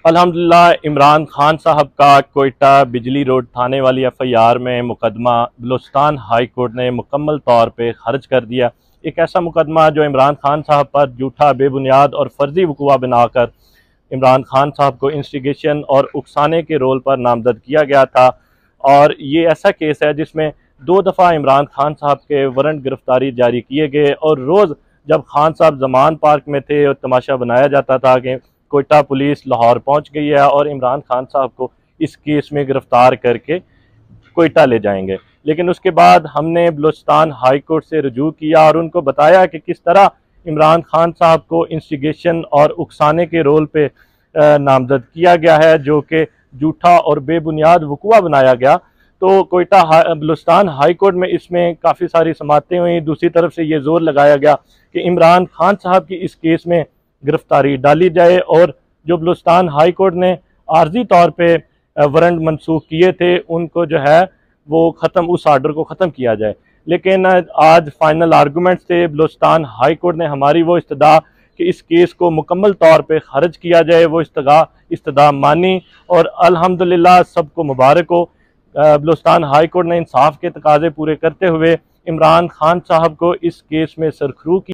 अल्हम्दुलिल्लाह इमरान खान साहब का कोयटा बिजली रोड थाने वाली एफआईआर में मुकदमा बलूचिस्तान हाई कोर्ट ने मुकम्मल तौर पे खारिज कर दिया। एक ऐसा मुकदमा जो इमरान खान साहब पर झूठा, बेबुनियाद और फर्जी वक़ुआ बनाकर इमरान खान साहब को इंस्टिगेशन और उकसाने के रोल पर नामजद किया गया था। और ये ऐसा केस है जिसमें 2 दफ़ा इमरान खान साहब के वारंट गिरफ्तारी जारी किए गए और रोज़ जब खान साहब जमान पार्क में थे और तमाशा बनाया जाता था कि कोयटा पुलिस लाहौर पहुंच गई है और इमरान खान साहब को इस केस में गिरफ्तार करके कोयटा ले जाएंगे। लेकिन उसके बाद हमने बलूचिस्तान हाई कोर्ट से रुजू किया और उनको बताया कि किस तरह इमरान खान साहब को इंस्टिगेशन और उकसाने के रोल पे नामजद किया गया है, जो कि झूठा और बेबुनियाद वक़ुआ बनाया गया। तो कोयटा बलूचिस्तान हाई कोर्ट में इसमें काफ़ी सारी समातें हुई। दूसरी तरफ से ये जोर लगाया गया कि इमरान खान साहब की इस केस में गिरफ्तारी डाली जाए और जो बलूचिस्तान हाई कोर्ट ने आर्जी तौर पे वारंट मनसूख किए थे उनको जो है वो ख़त्म, उस आर्डर को ख़त्म किया जाए। लेकिन आज फाइनल आर्गूमेंट्स थे, बलूचिस्तान हाई कोर्ट ने हमारी वो इस्तदा कि इस केस को मुकम्मल तौर पे खारिज किया जाए, वो इस्तदा मानी और अल्हम्दुलिल्लाह सबको मुबारक हो। बलूचिस्तान हाई कोर्ट ने इंसाफ के तकाजे पूरे करते हुए इमरान खान साहब को इस केस में सरखरू किया।